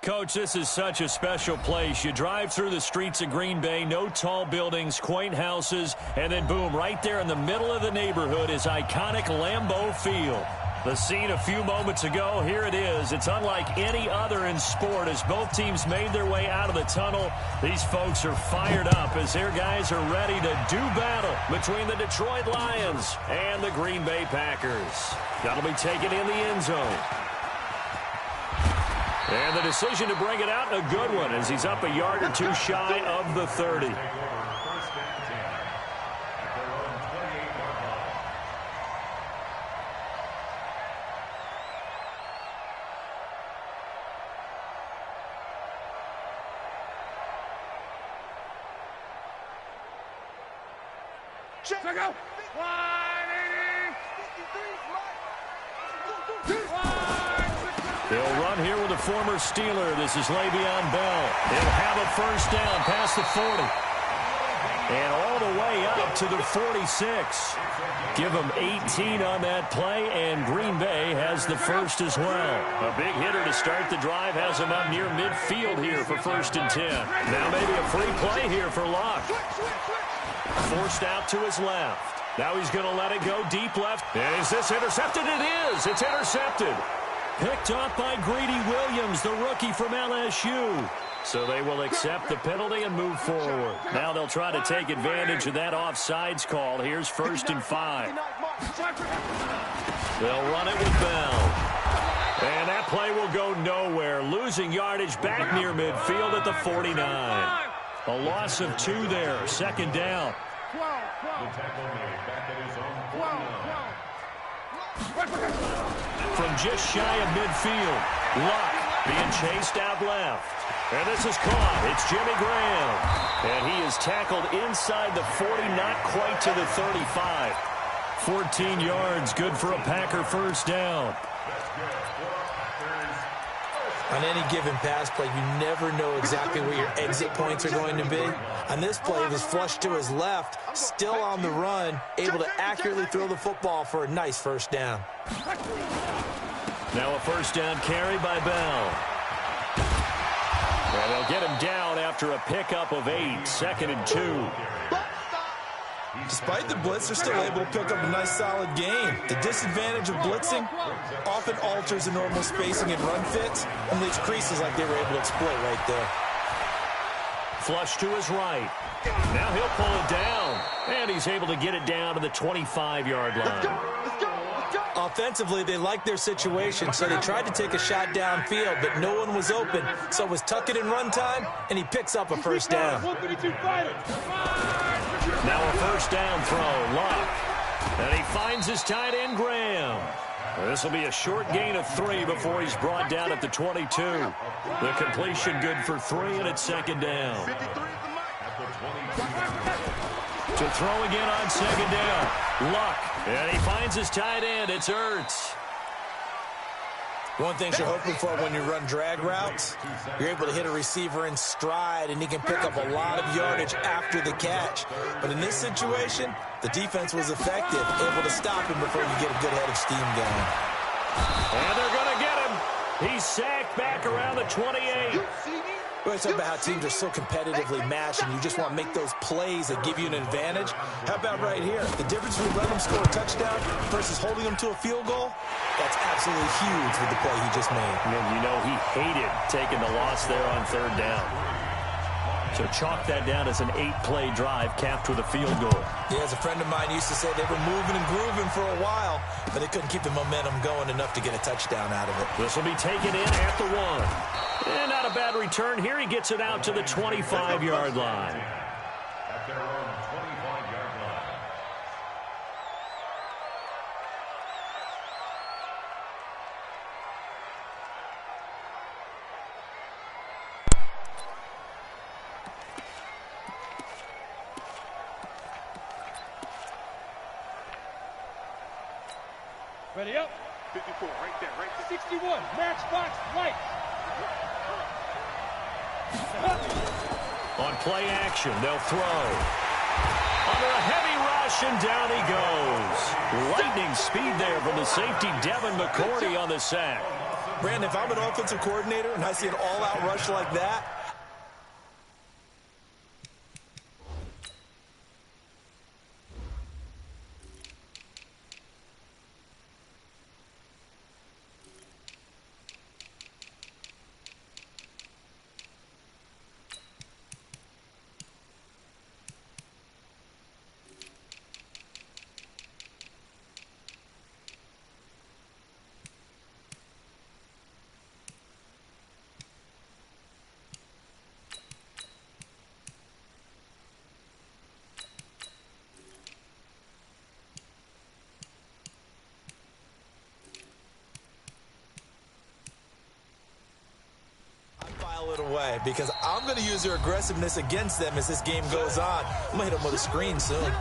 Coach, this is such a special place. You drive through the streets of Green Bay, no tall buildings, quaint houses, and then boom, right there in the middle of the neighborhood is iconic Lambeau Field. The scene a few moments ago, here it is. It's unlike any other in sport as both teams made their way out of the tunnel. These folks are fired up as their guys are ready to do battle between the Detroit Lions and the Green Bay Packers. That'll be taken in the end zone. And the decision to bring it out, a good one, as he's up a yard or two shy of the 30. Check out. They'll run here with a former Steeler. This is Le'Veon Bell. He'll have a first down past the 40. And all the way up to the 46. Give them 18 on that play, and Green Bay has the first as well. A big hitter to start the drive has him up near midfield here for 1st and 10. Now maybe a free play here for Luck. Forced out to his left. Now he's going to let it go deep left. And is this intercepted? It is. It's intercepted. Picked off by Greedy Williams, the rookie from LSU. So they will accept the penalty and move forward. Now they'll try to take advantage of that offsides call. Here's 1st and 5. They'll run it with Bell. And that play will go nowhere. Losing yardage back near midfield at the 49. A loss of 2 there. 2nd down. From just shy of midfield, Luck being chased out left. And this is caught. It's Jimmy Graham. And he is tackled inside the 40, not quite to the 35. 14 yards, good for a Packer first down. On any given pass play, you never know exactly where your exit points are going to be. On this play, it was flushed to his left, still on the run, able to accurately throw the football for a nice first down. Now a first down carry by Bell. And they'll get him down after a pickup of 8, 2nd and 2. Despite the blitz, they're still able to pick up a nice solid gain. The disadvantage of blitzing often alters the normal spacing and run fits and leaves creases like they were able to exploit right there. Flush to his right. Now he'll pull it down. And he's able to get it down to the 25-yard line. Offensively, they liked their situation, so they tried to take a shot downfield, but no one was open. So it was tuck it in run time, and he picks up a first down. Now a first down throw, Luck. And he finds his tight end, Graham. This will be a short gain of 3 before he's brought down at the 22. The completion good for 3, and it's 2nd down. To throw again on 2nd down. Luck. And he finds his tight end. It's Ertz. One thing you're hoping for when you run drag routes, you're able to hit a receiver in stride, and he can pick up a lot of yardage after the catch. But in this situation, the defense was effective, able to stop him before you get a good head of steam going. And they're going to get him. He's sacked back around the 28. We always talk about how teams are so competitively matched, and you just want to make those plays that give you an advantage. How about right here? The difference between letting them score a touchdown versus holding them to a field goal, that's absolutely huge with the play he just made. And you know he hated taking the loss there on 3rd down. So chalk that down as an 8-play drive capped with a field goal. Yeah, as a friend of mine used to say, they were moving and grooving for a while, but they couldn't keep the momentum going enough to get a touchdown out of it. This will be taken in at the 1. And not a bad return here. He gets it out to the 25-yard line. Ready up. 54, right there, right there. 61, matchbox, right. On play action, they'll throw. Under a heavy rush, and down he goes. Lightning speed there from the safety, Devin McCourty, on the sack. Brandon, if I'm an offensive coordinator and I see an all-out rush like that, it away because I'm going to use their aggressiveness against them as this game goes on. I'm going to hit them with a screen soon.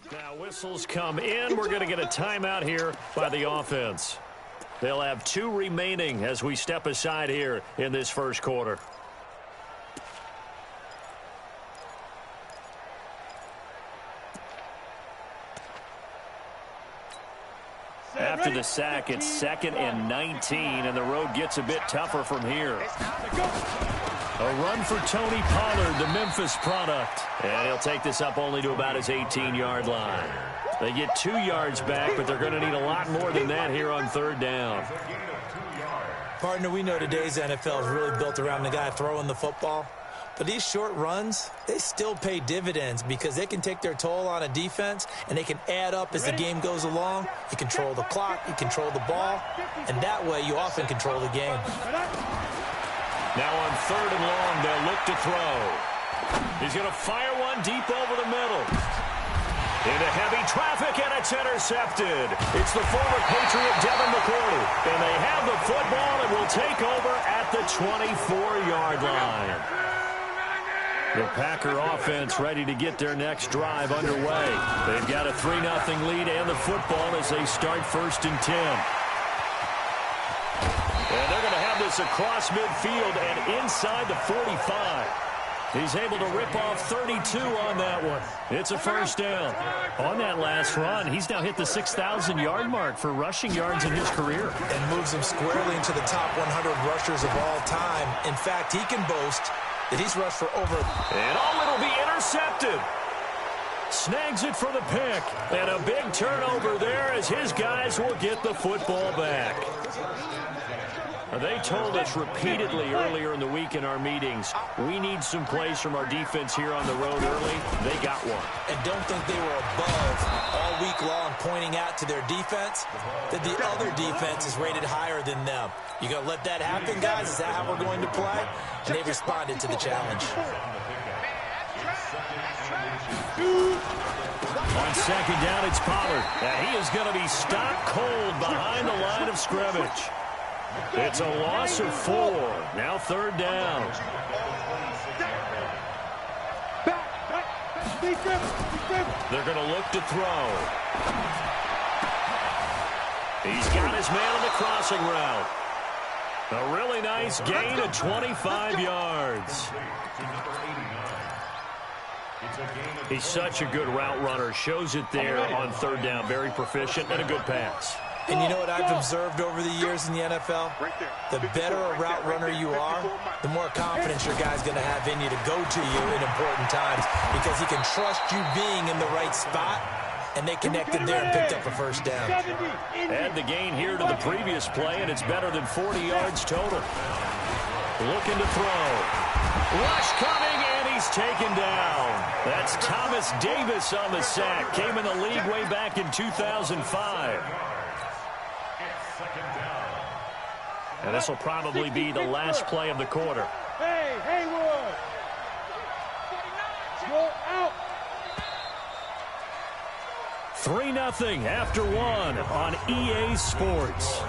Now whistles come in. We're going to get a timeout here by the offense. They'll have 2 remaining as we step aside here in this first quarter. After the sack, it's 2nd and 19, and the road gets a bit tougher from here. A run for Tony Pollard, the Memphis product. And he'll take this up only to about his 18-yard line. They get 2 yards back, but they're going to need a lot more than that here on 3rd down. Partner, we know today's NFL is really built around the guy throwing the football. But these short runs, they still pay dividends because they can take their toll on a defense and they can add up as the game goes along. You control the clock, you control the ball, and that way you often control the game. Now on 3rd and long, they'll look to throw. He's going to fire one deep over the middle. Into heavy traffic, and it's intercepted. It's the former Patriot Devin McCourty. And they have the football and will take over at the 24-yard line. The Packer offense ready to get their next drive underway. They've got a 3-0 lead and the football as they start 1st and 10. And they're going to have this across midfield and inside the 45. He's able to rip off 32 on that one. It's a 1st down. On that last run, he's now hit the 6,000-yard mark for rushing yards in his career. And moves him squarely into the top 100 rushers of all time. In fact, he can boast that he's rushed for over... And it'll be intercepted. Snags it for the pick. And a big turnover there as his guys will get the football back. They told us repeatedly earlier in the week in our meetings, we need some plays from our defense here on the road early. They got one. And don't think they were above all week long pointing out to their defense that the other defense is rated higher than them. You going to let that happen, guys? Is that how we're going to play? And they responded to the challenge. On 2nd down, it's Pollard. And he is going to be stopped cold behind the line of scrimmage. It's a loss of 4. Now 3rd down. They're going to look to throw. He's got his man on the crossing route. A really nice gain of 25 yards. He's such a good route runner. Shows it there on third down. Very proficient and a good pass. And you know what I've observed over the years in the NFL? The better a route runner you are, the more confidence your guy's going to have in you to go to you in important times because he can trust you being in the right spot, and they connected there and picked up a first down. Add the gain here to the previous play, and it's better than 40 yards total. Looking to throw. Rush coming, and he's taken down. That's Thomas Davis on the sack. Came in the league way back in 2005. And this will probably be the last play of the quarter. Hey, Haywood! Go out! 3-0 after one on EA Sports.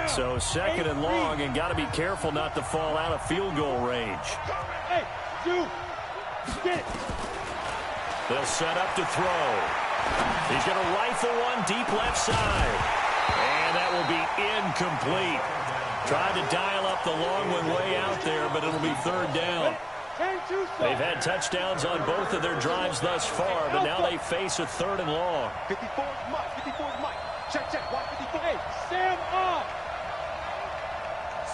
So second and long, and got to be careful not to fall out of field goal range. Hey, Duke! Get it! They'll set up to throw. He's going to rifle one deep left side. And that will be incomplete. Tried to dial up the long one way out there, but it'll be third down. They've had touchdowns on both of their drives thus far, but now they face a third and long. 54's Mike. 54's Mike. Check, check. Watch 54. Hey, Sam off.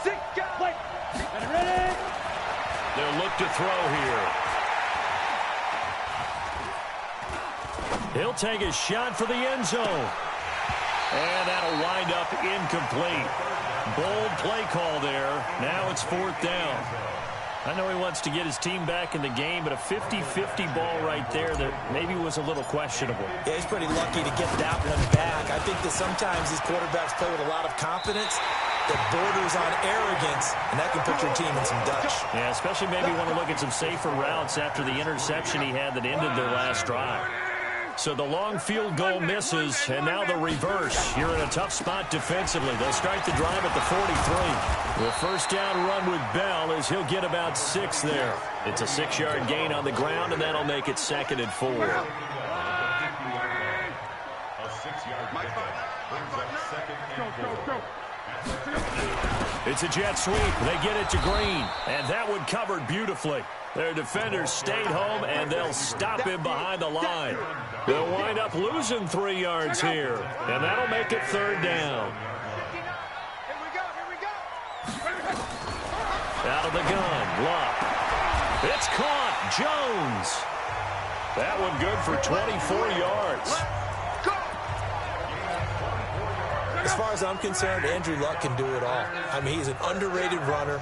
6 guys. Play. Ready? They'll look to throw here. He'll take a shot for the end zone. And that'll wind up incomplete. Bold play call there. Now it's fourth down. I know he wants to get his team back in the game, but a 50-50 ball right there that maybe was a little questionable. Yeah, he's pretty lucky to get that one back. I think that sometimes these quarterbacks play with a lot of confidence that borders on arrogance, and that can put your team in some Dutch. Yeah, especially maybe want to look at some safer routes after the interception he had that ended their last drive. So the long field goal misses, and now the reverse. You're in a tough spot defensively. They'll start the drive at the 43. The first down run with Bell is he'll get about 6 there. It's a 6-yard gain on the ground, and that'll make it 2nd and 4. It's a jet sweep. They get it to Green, and that one covered beautifully. Their defenders stayed home, and they'll stop him behind the line. They'll wind up losing 3 yards here, and that'll make it third down. Out of the gun, Luck. It's caught. Jones. That one good for 24 yards. As far as I'm concerned, Andrew Luck can do it all. I mean, he's an underrated runner.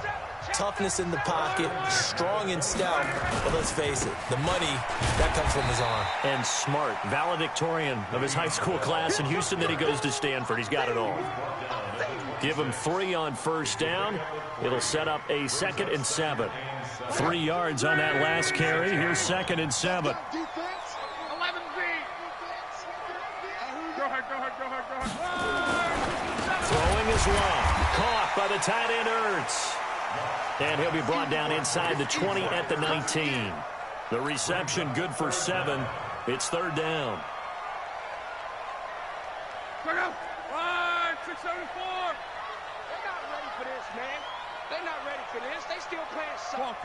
Toughness in the pocket, strong and stout. But let's face it, the money, that comes from his arm. And smart, valedictorian of his high school class in Houston. Then he goes to Stanford. He's got it all. Give him 3 on first down. It'll set up a 2nd and 7. 3 yards on that last carry. Here's 2nd and 7. Throwing is Luck. Caught by the tight end, Ertz. And he'll be brought down inside the 20 at the 19. The reception good for 7. It's third down. Look out! 674! They're not ready for this, man. They're not ready for this. They still playing soft.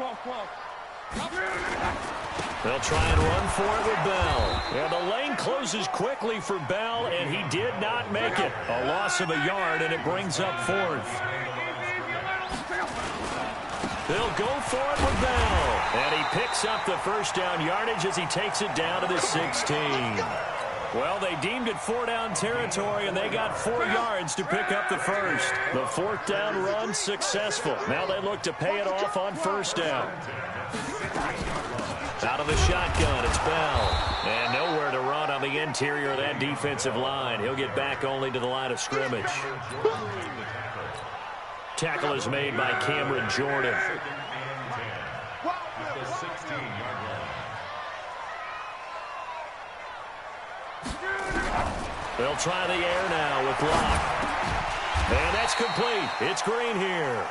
They'll try and run for it with Bell. And the lane closes quickly for Bell, and he did not make it. A loss of a yard, and it brings up 4th. They'll go for it with Bell. And he picks up the first down yardage as he takes it down to the 16. Well, they deemed it 4-down territory, and they got 4 yards to pick up the first. The 4th down run successful. Now they look to pay it off on first down. Out of the shotgun, it's Bell. And nowhere to run on the interior of that defensive line. He'll get back only to the line of scrimmage. Tackle is made by Cameron Jordan. They'll try the air now with Luck. And that's complete. It's Green here.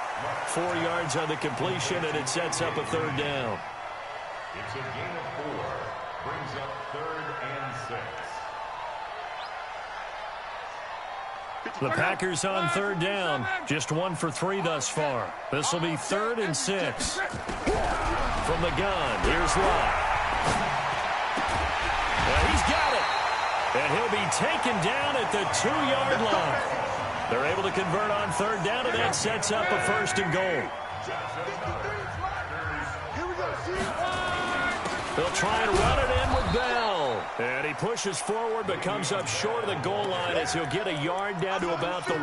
4 yards on the completion, and it sets up a third down. It's a gain of 4. Brings up 3rd and 6. The Packers on third down. Just 1 for 3 thus far. This will be 3rd and 6. From the gun, here's Lott. He's got it. And he'll be taken down at the 2-yard line. They're able to convert on third down, and that sets up a 1st and goal. They'll try and run it in with Bell. And he pushes forward but comes up short of the goal line as he'll get a yard down to about the 1.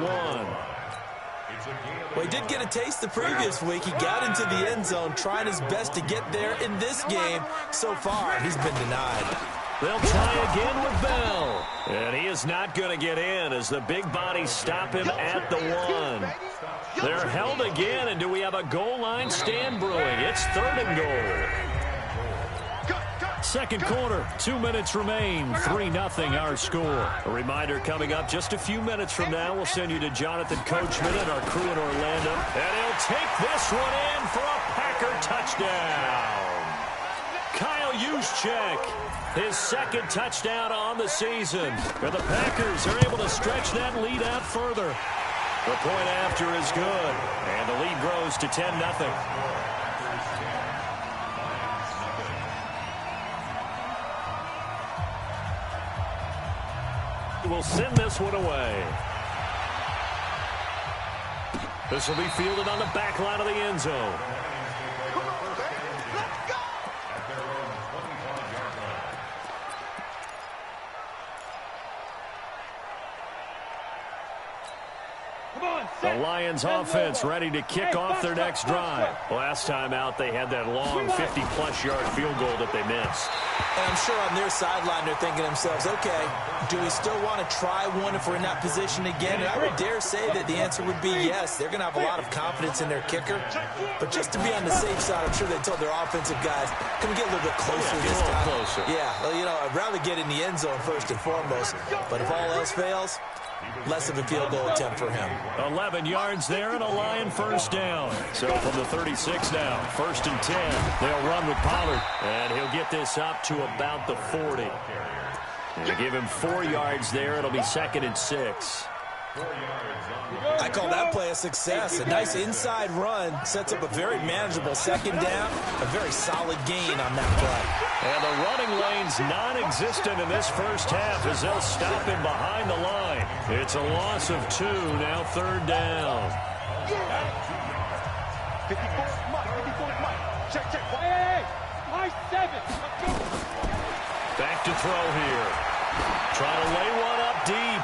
Well, he did get a taste the previous week. He got into the end zone trying his best to get there in this game. So far, he's been denied. They'll try again with Bell. And he is not going to get in as the big bodies stop him at the 1. They're held again, and do we have a goal line stand brewing? It's 3rd and goal. Second quarter, 2 minutes remain, 3-0 our score. A reminder coming up just a few minutes from now, we'll send you to Jonathan Coachman and our crew in Orlando. And he'll take this one in for a Packer touchdown. Kyle Juszczyk, his 2nd touchdown on the season. And the Packers are able to stretch that lead out further. The point after is good, and the lead grows to 10-0. Will send this one away. This will be fielded on the back line of the end zone. The Lions offense ready to kick off their next drive. Last time out, they had that long 50-plus yard field goal that they missed. And I'm sure on their sideline they're thinking to themselves, okay, do we still want to try one if we're in that position again? And I would dare say that the answer would be yes. They're going to have a lot of confidence in their kicker. But just to be on the safe side, I'm sure they told their offensive guys, can we get a little bit closer this time? Closer. Yeah, well, you know, I'd rather get in the end zone first and foremost. But if all else fails, less of a field goal attempt for him. 11 yards there and a Lion first down. So from the 36 now, 1st and 10. They'll run with Pollard, and he'll get this up to about the 40. And to give him 4 yards there, it'll be 2nd and 6. I call that play a success. A nice inside run sets up a very manageable 2nd down. A very solid gain on that play. And the running lane's non-existent in this first half as they'll stop him behind the line. It's a loss of 2, now 3rd down. 54, Mike. Check. Hey, my 7. Back to throw here. Trying to lay one up deep.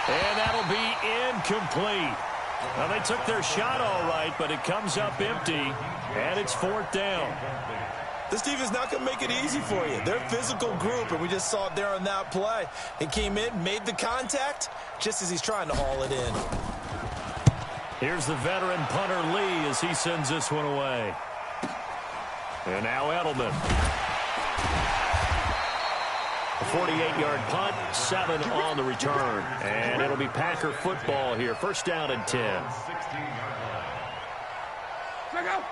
And that'll be incomplete. Well, they took their shot all right, but it comes up empty, and it's 4th down. This defense is not going to make it easy for you. They're a physical group, and we just saw it there on that play. He came in, made the contact, just as he's trying to haul it in. Here's the veteran punter Lee as he sends this one away. And now Edelman. A 48-yard punt, 7 on the return. And it'll be Packer football here. 1st down and 10.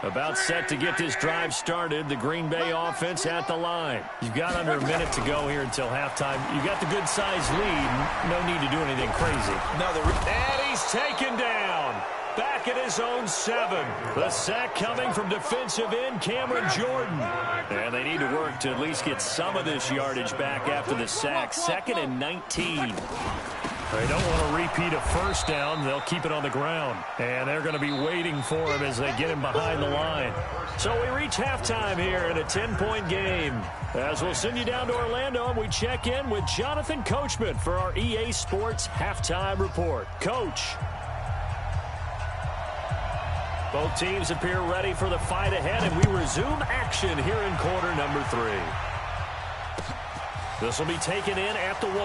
About set to get this drive started. The Green Bay offense at the line. You've got under a minute to go here until halftime. You've got the good-sized lead. No need to do anything crazy. And he's taken down. Back at his own 7. The sack coming from defensive end Cameron Jordan. And they need to work to at least get some of this yardage back after the sack. 2nd and 19. They don't want to repeat a 1st down. They'll keep it on the ground. And they're going to be waiting for him as they get him behind the line. So we reach halftime here in a 10-point game. As we'll send you down to Orlando, and we check in with Jonathan Coachman for our EA Sports Halftime Report. Coach. Both teams appear ready for the fight ahead, and we resume action here in quarter number 3. This will be taken in at the 1.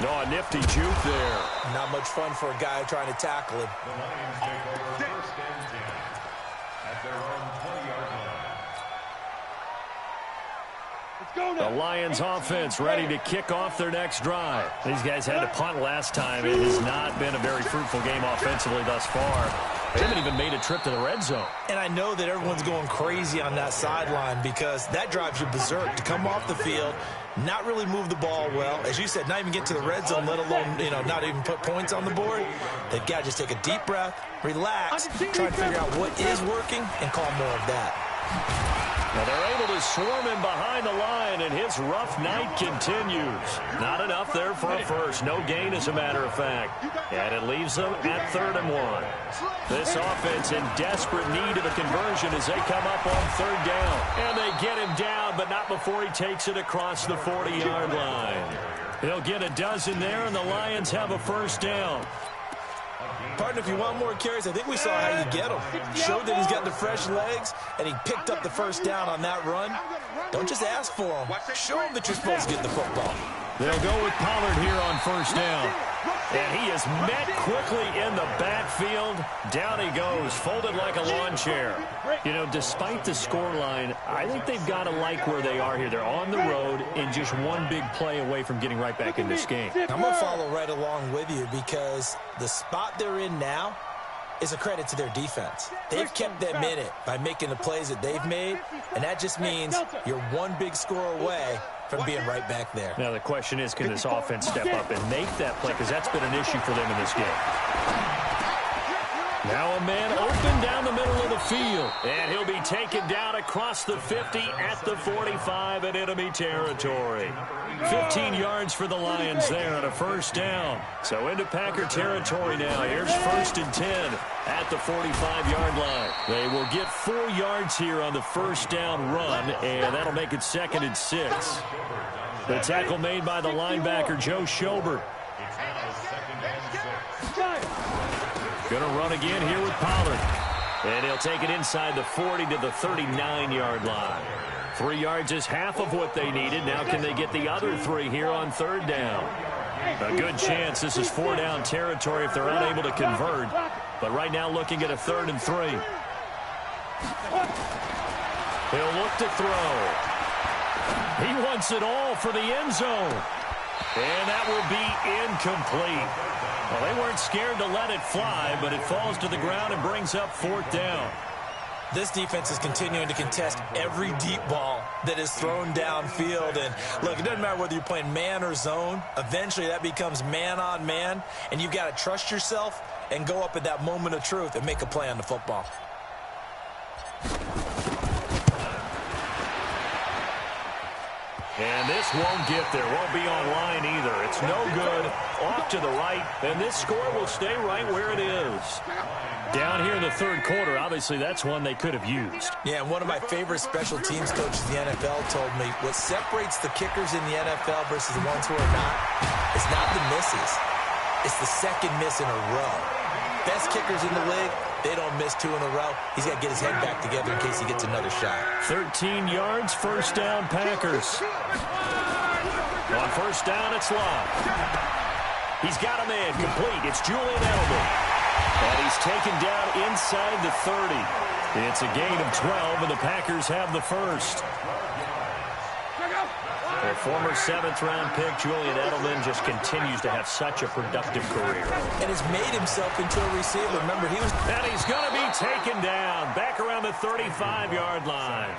No, a nifty juke there. Not much fun for a guy trying to tackle him. The Lions take over 1st and 10 at their own 20-yard line. The Lions offense ready to kick off their next drive. These guys had to punt last time. It has not been a very fruitful game offensively thus far. They haven't even made a trip to the red zone. And I know that everyone's going crazy on that sideline because that drives you berserk to come off the field, not really move the ball well. As you said, not even get to the red zone, let alone, not even put points on the board. They've got to just take a deep breath, relax, try to figure out what is working, and call more of that. Now they're able to swarm him behind the line, and his rough night continues. Not enough there for a first. No gain, as a matter of fact. And it leaves them at 3rd and 1. This offense in desperate need of a conversion as they come up on 3rd down. And they get him down, but not before he takes it across the 40-yard line. He'll get a dozen there, and the Lions have a first down. Partner, if you want more carries, I think we saw how you get him. Showed that he's got the fresh legs, and he picked up the first down on that run. Don't just ask for him. Show him that you're supposed to get the football. They'll go with Pollard here on first down. And he is met quickly in the backfield. Down he goes, folded like a lawn chair. Despite the scoreline, I think they've got to like where they are here. They're on the road and just one big play away from getting right back in this game. I'm going to follow right along with you because the spot they're in now is a credit to their defense. They've kept them in it by making the plays that they've made, and that just means you're one big score away from being right back there. Now the question is, can this offense step up and make that play? Because that's been an issue for them in this game. Now a man open down the middle of the field. And he'll be taken down across the 50 at the 45 in enemy territory. 15 yards for the Lions there on a first down. So into Packer territory now. Here's 1st and 10 at the 45-yard line. They will get 4 yards here on the first down run, and that'll make it 2nd and 6. The tackle made by the linebacker, Joe Schobert. Going to run again here with Pollard. And he'll take it inside the 40 to the 39-yard line. 3 yards is half of what they needed. Now can they get the other 3 here on 3rd down? A good chance this is 4-down territory if they're unable to convert. But right now looking at a 3rd and 3. He'll look to throw. He wants it all for the end zone. And that will be incomplete. Well, they weren't scared to let it fly, but it falls to the ground and brings up 4th down. This defense is continuing to contest every deep ball that is thrown downfield. And, look, it doesn't matter whether you're playing man or zone. Eventually, that becomes man on man, and you've got to trust yourself and go up at that moment of truth and make a play on the football. And this won't get there. Won't be online either. It's no good. Off to the right. And this score will stay right where it is. Down here in the 3rd quarter, obviously that's one they could have used. Yeah, and one of my favorite special teams coaches in the NFL told me what separates the kickers in the NFL versus the ones who are not is not the misses. It's the second miss in a row. Best kickers in the league, they don't miss 2 in a row. He's got to get his head back together in case he gets another shot. 13 yards, first down, Packers. On first down, it's Love. He's got a man complete. It's Julian Edelman. And he's taken down inside the 30. It's a gain of 12, and the Packers have the first. Their former 7th-round pick, Julian Edelman, just continues to have such a productive career. And has made himself into a receiver. Remember, he was... And he's going to be taken down back around the 35-yard line.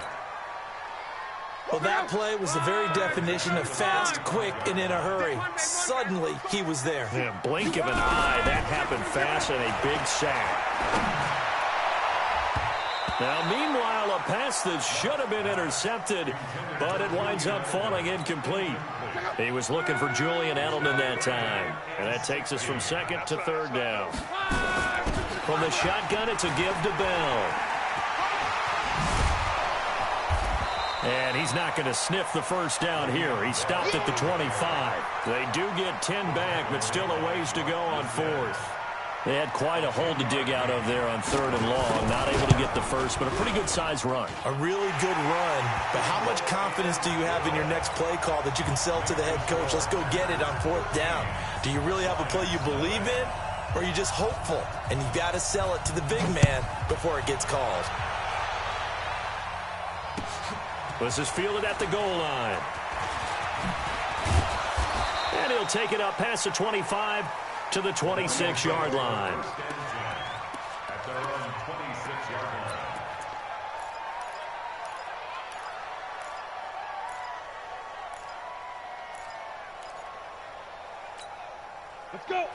Well, that play was the very definition of fast, quick, and in a hurry. Suddenly, he was there. Yeah, blink of an eye, that happened fast and a big sack. Now, meanwhile, a pass that should have been intercepted, but it winds up falling incomplete. He was looking for Julian Edelman that time, and that takes us from 2nd to 3rd down. From the shotgun, it's a give to Bell. And he's not going to sniff the first down here. He stopped at the 25. They do get 10 back, but still a ways to go on 4th. They had quite a hole to dig out of there on 3rd and long. Not able to get the first, but a pretty good-sized run. A really good run, but how much confidence do you have in your next play call that you can sell to the head coach? Let's go get it on 4th down. Do you really have a play you believe in, or are you just hopeful? And you've got to sell it to the big man before it gets called. This is fielded at the goal line. And he'll take it up past the 25 to the 26-yard line. At their own 26-yard line.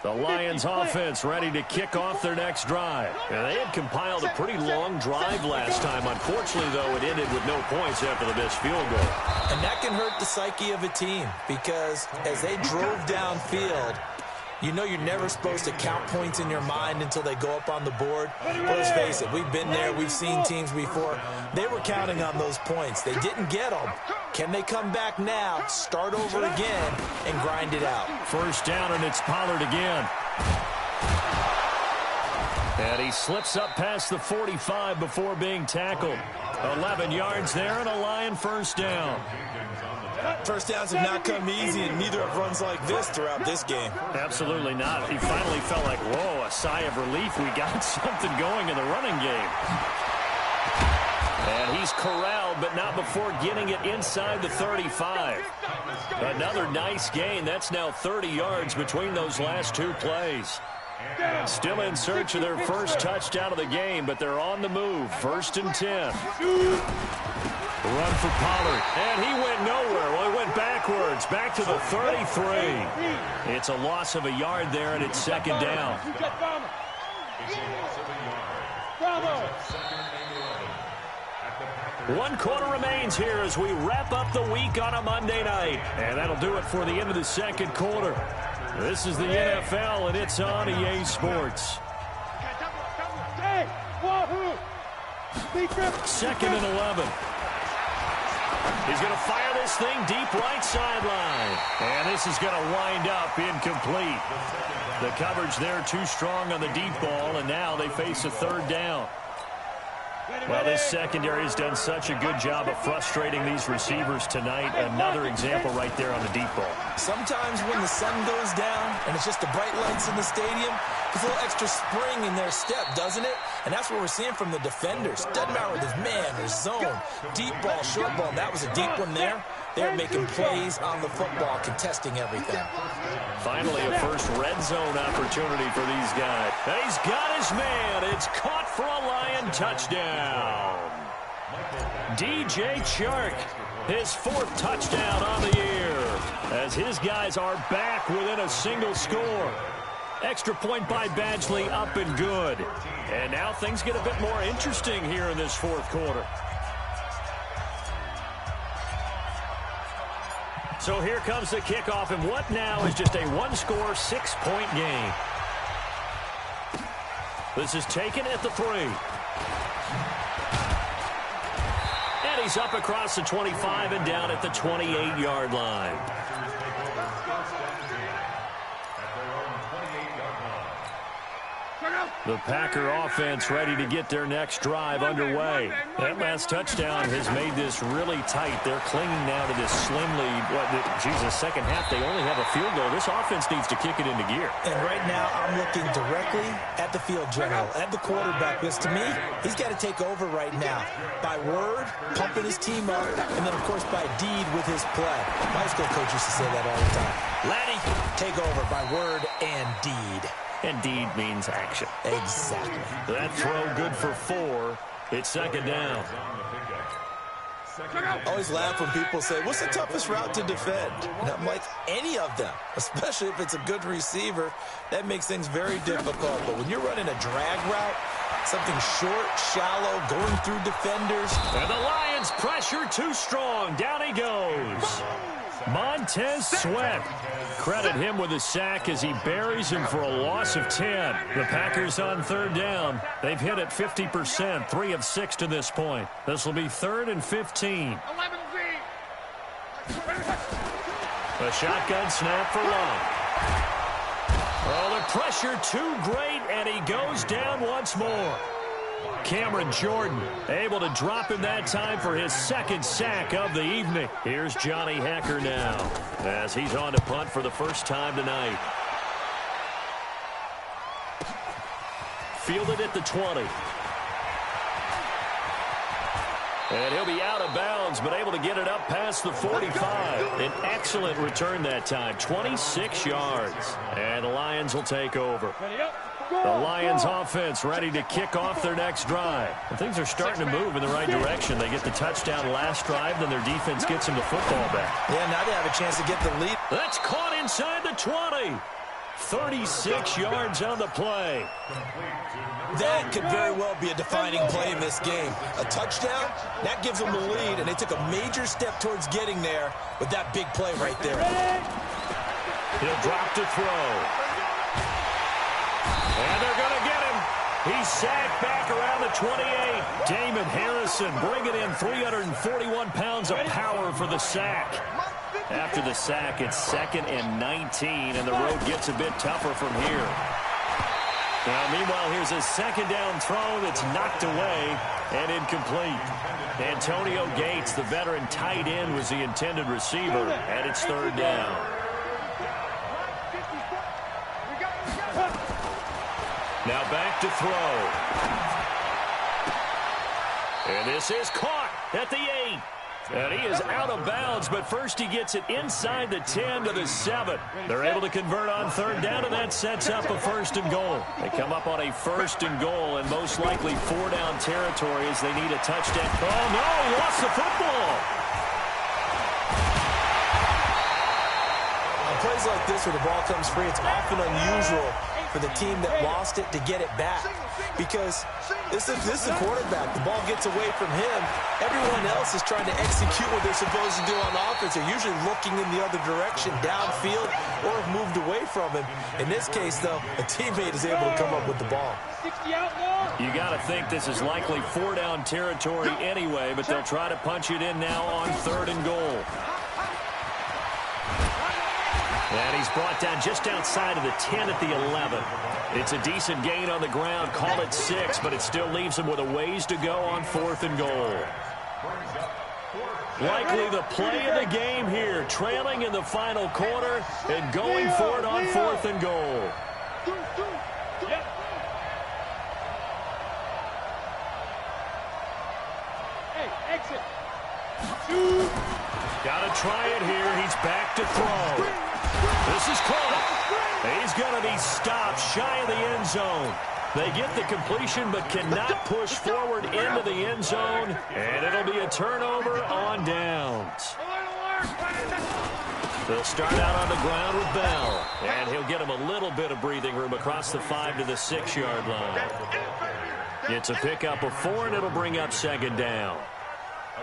The Lions offense ready to kick off their next drive. And they had compiled a pretty long drive last time. Unfortunately, though, it ended with no points after the missed field goal. And that can hurt the psyche of a team because as they drove downfield, you know you're never supposed to count points in your mind until they go up on the board. But let's face it, we've been there. We've seen teams before. They were counting on those points. They didn't get them. Can they come back now, start over again, and grind it out? First down, and it's Pollard again. And he slips up past the 45 before being tackled. 11 yards there and a Lion first down. First downs have not come easy, and neither have runs like this throughout this game. Absolutely not. He finally felt like, whoa, a sigh of relief. We got something going in the running game. And he's corralled, but not before getting it inside the 35. Another nice gain. That's now 30 yards between those last two plays. Still in search of their first touchdown of the game, but they're on the move. First and 10. Run for Pollard, and he went nowhere. Well, he went backwards, back to the 33. It's a loss of a yard there, and it's second down. One quarter remains here as we wrap up the week on a Monday night. And that'll do it for the end of the second quarter. This is the NFL, and it's on EA Sports. Second and 11. He's going to fire this thing deep right sideline. And this is going to wind up incomplete. The coverage there too strong on the deep ball, and now they face a third down. Well, this secondary has done such a good job of frustrating these receivers tonight. Another example right there on the deep ball. Sometimes when the sun goes down and it's just the bright lights in the stadium, there's a little extra spring in their step, doesn't it? And that's what we're seeing from the defenders. Doesn't matter whether it's man or zone, deep ball, short ball. That was a deep one there. They're making plays on the football, contesting everything. Finally, a first red zone opportunity for these guys. And he's got his man. It's caught for a Lion touchdown. DJ Chark, his fourth touchdown on the year, as his guys are back within a single score. Extra point by Badgley, up and good. And now things get a bit more interesting here in this fourth quarter. So here comes the kickoff, and what now is just a one-score, 6-point game. This is taken at the 3. And he's up across the 25 and down at the 28-yard line. The Packer offense ready to get their next drive underway. That last touchdown has made this really tight. They're clinging now to this slim lead. Second half, they only have a field goal. This offense needs to kick it into gear. And right now, I'm looking directly at the field general, at the quarterback, because to me, he's got to take over right now. By word, pumping his team up, and then, of course, by deed with his play. My school coach used to say that all the time. Laddie, take over by word and deed. And deed means action. Exactly. That throw good for 4. It's second down. I always laugh when people say, what's the toughest route to defend? And I'm like, any of them, especially if it's a good receiver. That makes things very difficult. But when you're running a drag route, something short, shallow, going through defenders. And the Lions pressure too strong. Down he goes. Montez Sweat. Credit him with a sack as he buries him for a loss of 10. The Packers on third down. They've hit it 50%, 3 of 6 to this point. This will be 3rd and 15. A shotgun snap for Long. Oh, the pressure too great, and he goes down once more. Cameron Jordan able to drop him that time for his second sack of the evening. Here's Johnny Hecker now as he's on to punt for the first time tonight. Fielded at the 20. And he'll be out of bounds, but able to get it up past the 45. An excellent return that time, 26 yards. And the Lions will take over. The Lions offense ready to kick off their next drive. And things are starting to move in the right direction. They get the touchdown last drive, then their defense gets them the football back. Yeah, now they have a chance to get the lead. That's caught inside the 20. 36 yards on the play. That could very well be a defining play in this game. A touchdown, that gives them the lead, and they took a major step towards getting there with that big play right there. He'll drop to throw. And they're going to get him. He's sacked back around the 28. Damon Harrison bringing in 341 pounds of power for the sack. After the sack, it's 2nd and 19, and the road gets a bit tougher from here. Now, meanwhile, here's a second down throw that's knocked away and incomplete. Antonio Gates, the veteran tight end, was the intended receiver, and it's 3rd down. Now back to throw. And this is caught at the 8. And he is out of bounds, but first he gets it inside the 10 to the 7. They're able to convert on 3rd down, and that sets up a 1st and goal. They come up on a 1st and goal, and most likely 4-down territory as they need a touchdown. Oh, no, lost the football. On plays like this where the ball comes free, it's often unusual for the team that lost it to get it back, because this is the quarterback. The ball gets away from him. Everyone else is trying to execute what they're supposed to do on offense. They're usually looking in the other direction, downfield, or have moved away from him. In this case, though, a teammate is able to come up with the ball. You got to think this is likely 4-down territory anyway, but they'll try to punch it in now on 3rd and goal. And he's brought down just outside of the 10 at the 11. It's a decent gain on the ground. Call it 6, but it still leaves him with a ways to go on 4th and goal. Likely the play of the game here, trailing in the final quarter and going for it on 4th and goal. Hey, exit. Got to try it here. He's back to throw. This is caught. He's going to be stopped shy of the end zone. They get the completion but cannot push forward into the end zone, and it'll be a turnover on downs. They'll start out on the ground with Bell, and he'll get him a little bit of breathing room across the 5 to the 6-yard line. It's a pickup of 4, and it'll bring up 2nd down.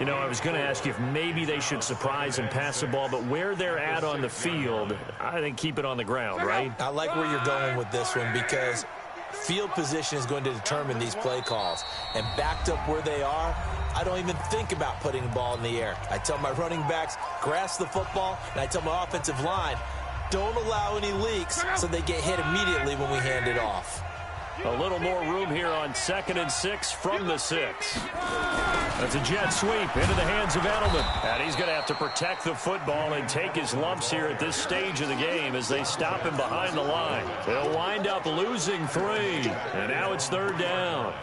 You know, I was going to ask you if maybe they should surprise and pass the ball, but where they're at on the field, I think keep it on the ground, right? I like where you're going with this one, because field position is going to determine these play calls. And backed up where they are, I don't even think about putting the ball in the air. I tell my running backs, grasp the football, and I tell my offensive line, don't allow any leaks so they get hit immediately when we hand it off. A little more room here on 2nd and 6 from the 6. That's a jet sweep into the hands of Edelman. And he's going to have to protect the football and take his lumps here at this stage of the game as they stop him behind the line. They'll wind up losing 3. And now it's 3rd down.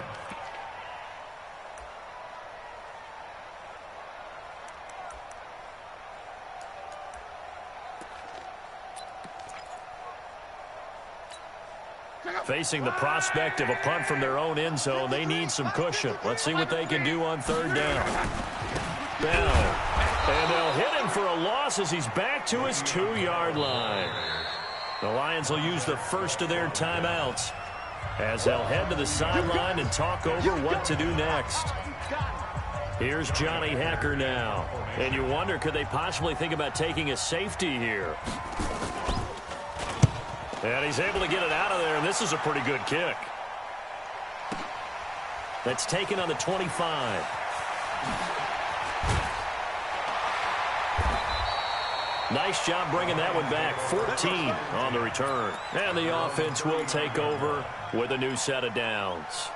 Facing the prospect of a punt from their own end zone, they need some cushion. Let's see what they can do on 3rd down. Bell. And they'll hit him for a loss as he's back to his 2-yard line. The Lions will use the first of their timeouts as they'll head to the sideline and talk over what to do next. Here's Johnny Hecker now. And you wonder, could they possibly think about taking a safety here? And he's able to get it out of there, and this is a pretty good kick. That's taken on the 25. Nice job bringing that one back. 14 on the return. And the offense will take over with a new set of downs.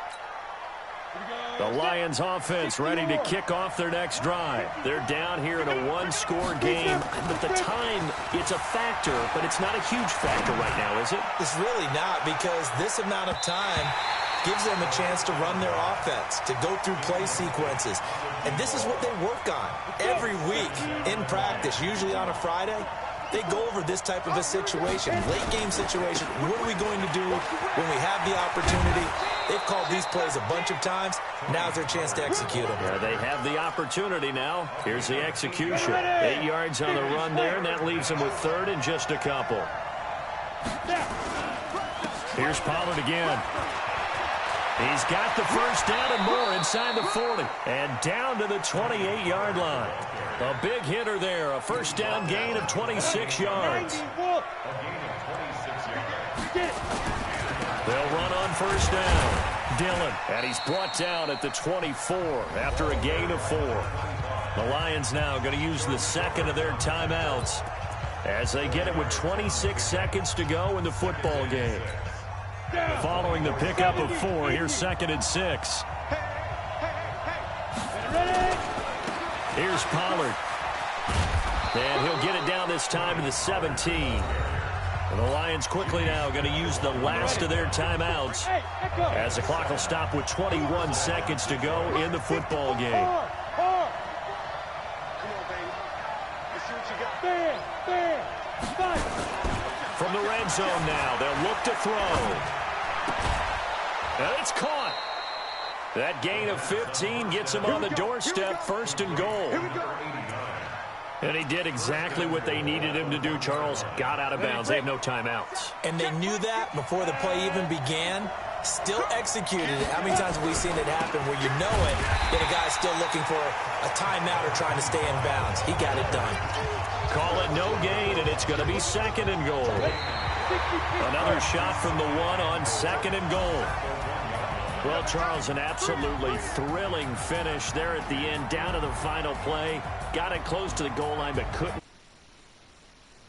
The Lions offense ready to kick off their next drive. They're down here in a 1-score game. But the time, it's a factor, but it's not a huge factor right now, is it? It's really not, because this amount of time gives them a chance to run their offense, to go through play sequences. And this is what they work on every week in practice, usually on a Friday. They go over this type of a situation, late game situation. What are we going to do when we have the opportunity? They've called these plays a bunch of times. Now's their chance to execute them. Yeah, they have the opportunity now. Here's the execution. 8 yards on the run there, and that leaves them with third and just a couple. Here's Pollard again. He's got the first down and more inside the 40. And down to the 28-yard line. A big hitter there. A first down gain of 26 yards. They'll run on first down. Dillon. And he's brought down at the 24 after a gain of 4. The Lions now going to use the second of their timeouts as they get it with 26 seconds to go in the football game. Following the pickup of 4, here's 2nd and 6. Here's Pollard. And he'll get it down this time to the 17. And the Lions quickly now going to use the last of their timeouts as the clock will stop with 21 seconds to go in the football game. From the red zone now, they'll look to throw. And it's caught. That gain of 15 gets him on the doorstep, 1st and goal. And he did exactly what they needed him to do, Charles. Got out of bounds. They have no timeouts. And they knew that before the play even began. Still executed it. How many times have we seen it happen where you know it, that a guy's still looking for a timeout or trying to stay in bounds? He got it done. Call it no gain, and it's going to be 2nd and goal. Another shot from the 1 on 2nd and goal. Well, Charles, an absolutely thrilling finish there at the end, down to the final play. Got it close to the goal line, but couldn't.